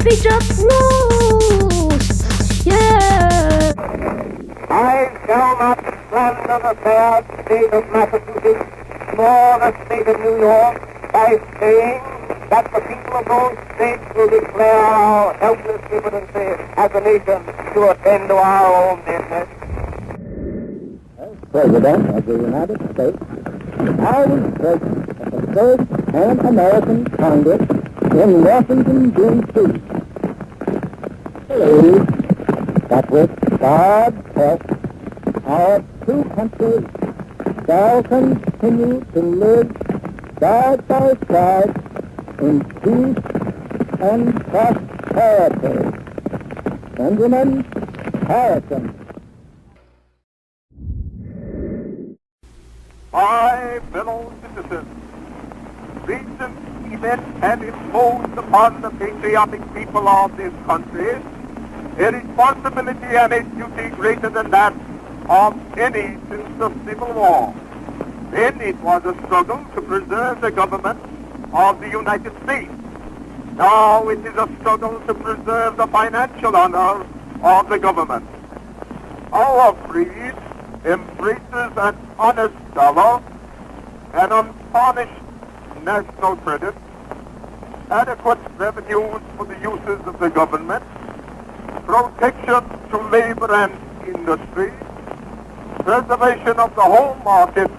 Bishop Moose! Yeah! I shall not slander the fair state of Massachusetts nor the state of New York by saying that the people of those states will declare our helpless impotency as a nation to attend to our own business. As President of the United States, I was present at the first Pan-American Congress in Washington, D.C. Believe that with God's help, our two countries shall continue to live side by side in peace and prosperity. Benjamin Harrison. My fellow citizens, recent events have imposed upon the patriotic people of this country a responsibility and a duty greater than that of any since the Civil War. Then it was a struggle to preserve the government of the United States. Now it is a struggle to preserve the financial honor of the government. Our breed embraces an honest dollar, an untarnished national credit, adequate revenues for the uses of the government, protection to labor and industry, preservation of the home market,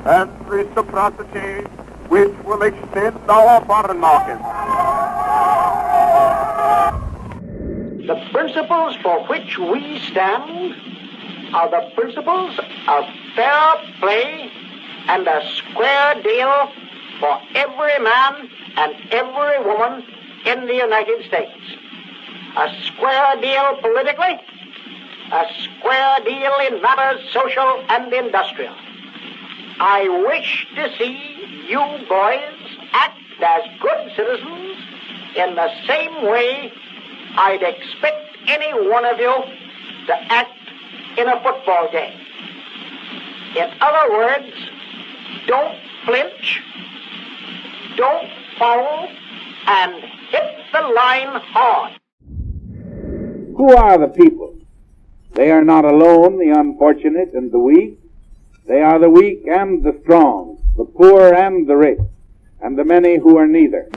and reciprocity which will extend our foreign market. The principles for which we stand are the principles of fair play and a square deal for every man and every woman in the United States. A square deal politically, a square deal in matters social and industrial. I wish to see you boys act as good citizens in the same way I'd expect any one of you to act in a football game. In other words, don't flinch, don't foul, and hit the line hard. Who are the people? They are not alone the unfortunate and the weak. They are the weak and the strong, the poor and the rich, and the many who are neither.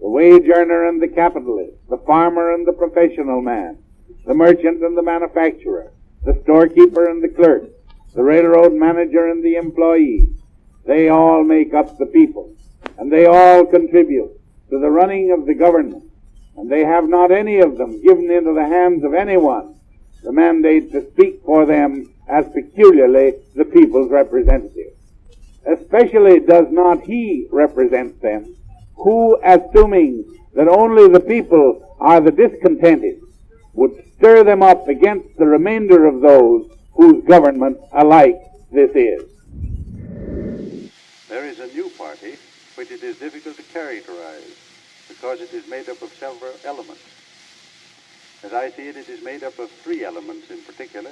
The wage earner and the capitalist, the farmer and the professional man, the merchant and the manufacturer, the storekeeper and the clerk, the railroad manager and the employee. They all make up the people, and they all contribute to the running of the government, and they have not any of them given into the hands of anyone the mandate to speak for them as peculiarly the people's representative. Especially does not he represent them, who, assuming that only the people are the discontented, would stir them up against the remainder of those whose government alike this is. There is a new party which it is difficult to characterize because it is made up of several elements. As I see it, it is made up of three elements in particular.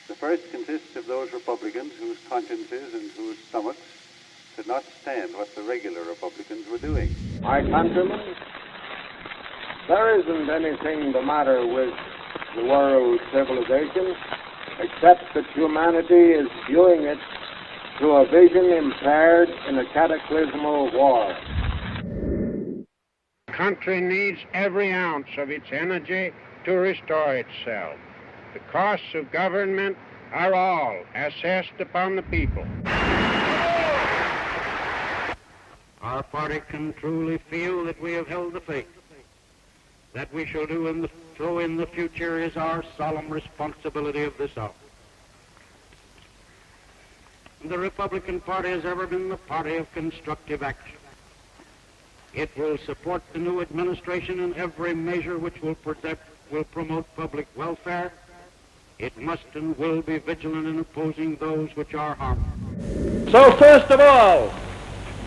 The first consists of those Republicans whose consciences and whose stomachs could not stand what the regular Republicans were doing. My countrymen, there isn't anything the matter with the world civilization except that humanity is viewing it through a vision impaired in a cataclysmal war. The country needs every ounce of its energy to restore itself. The costs of government are all assessed upon the people. Our party can truly feel that we have held the faith. That we shall do in the future is our solemn responsibility of this hour. The Republican Party has ever been the party of constructive action. It will support the new administration in every measure which will promote public welfare. It must and will be vigilant in opposing those which are harmful. So first of all,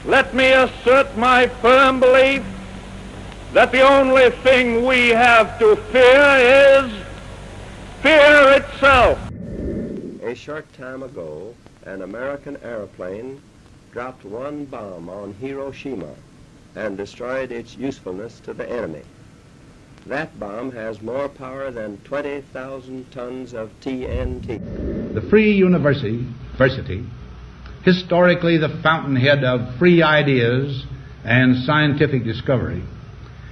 let me assert my firm belief that the only thing we have to fear is fear itself. A short time ago, an American airplane dropped one bomb on Hiroshima and destroyed its usefulness to the enemy. That bomb has more power than 20,000 tons of TNT. The Free University, historically the fountainhead of free ideas and scientific discovery,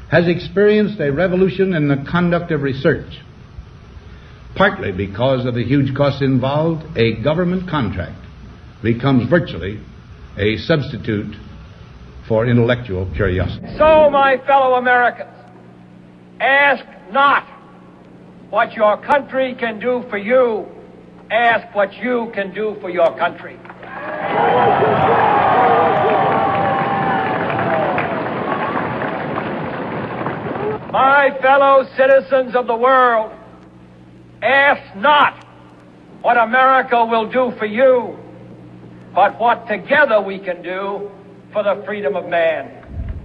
has experienced a revolution in the conduct of research. Partly because of the huge costs involved, a government contract becomes virtually a substitute for intellectual curiosity. So, my fellow Americans, ask not what your country can do for you, ask what you can do for your country. My fellow citizens of the world, ask not what America will do for you, but what together we can do for the freedom of man.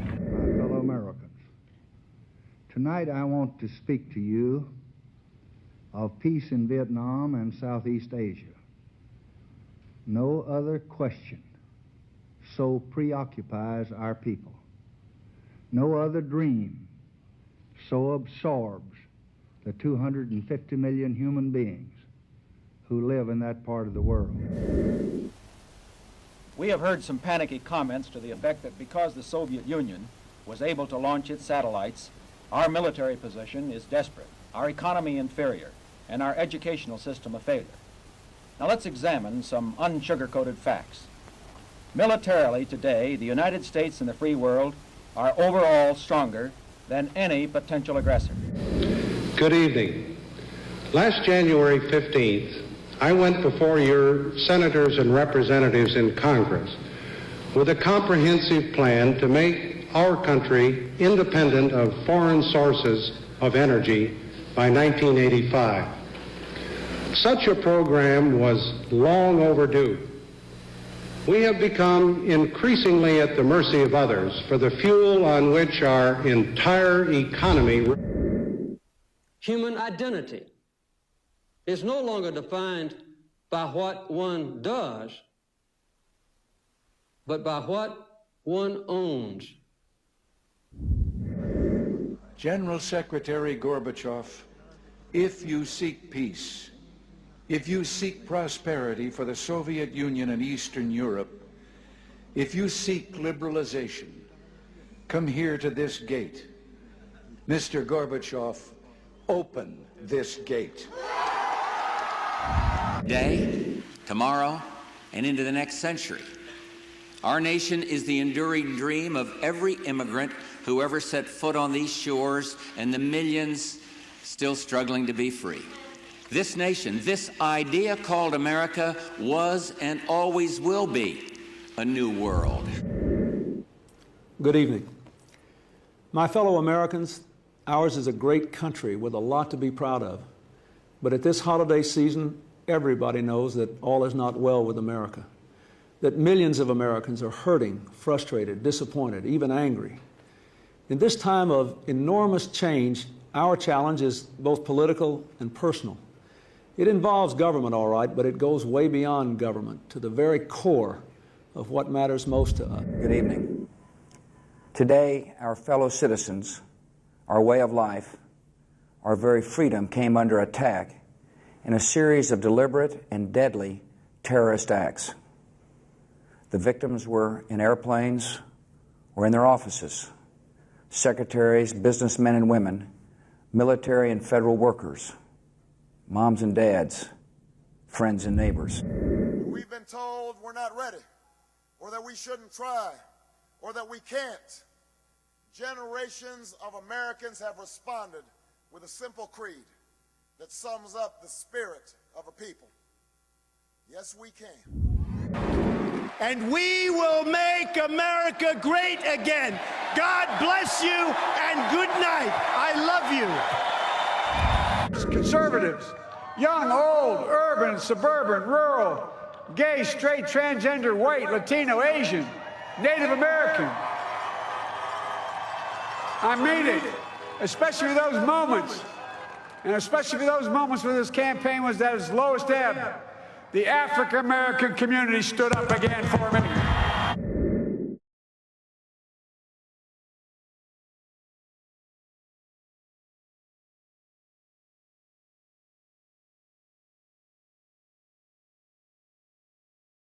My fellow Americans, tonight I want to speak to you of peace in Vietnam and Southeast Asia. No other question so preoccupies our people. No other dream so absorbs the 250 million human beings who live in that part of the world. We have heard some panicky comments to the effect that because the Soviet Union was able to launch its satellites, our military position is desperate, our economy inferior, and our educational system a failure. Now let's examine some unsugar-coated facts. Militarily today, the United States and the free world are overall stronger than any potential aggressor. Good evening. Last January 15th, I went before your senators and representatives in Congress with a comprehensive plan to make our country independent of foreign sources of energy by 1985. Such a program was long overdue. We have become increasingly at the mercy of others for the fuel on which our entire economy. Human identity is no longer defined by what one does, but by what one owns. General Secretary Gorbachev, if you seek peace, if you seek prosperity for the Soviet Union and Eastern Europe, if you seek liberalization, come here to this gate. Mr. Gorbachev, open this gate. Today, tomorrow, and into the next century, our nation is the enduring dream of every immigrant who ever set foot on these shores and the millions still struggling to be free. This nation, this idea called America, was and always will be a new world. Good evening. My fellow Americans, ours is a great country with a lot to be proud of. But at this holiday season, everybody knows that all is not well with America, that millions of Americans are hurting, frustrated, disappointed, even angry. In this time of enormous change, our challenge is both political and personal. It involves government, all right, but it goes way beyond government, to the very core of what matters most to us. Good evening. Today, our fellow citizens, our way of life, our very freedom came under attack in a series of deliberate and deadly terrorist acts. The victims were in airplanes or in their offices, secretaries, businessmen and women, military and federal workers, moms and dads, friends and neighbors. We've been told we're not ready, or that we shouldn't try, or that we can't. Generations of Americans have responded with a simple creed that sums up the spirit of a people. Yes, we can. And we will make America great again. God bless you and good night. I love you. Conservatives, young, old, urban, suburban, rural, gay, straight, transgender, white, Latino, Asian, Native American. I mean it, especially those moments, and especially those moments when this campaign was at its lowest ebb. The African American community stood up again for me.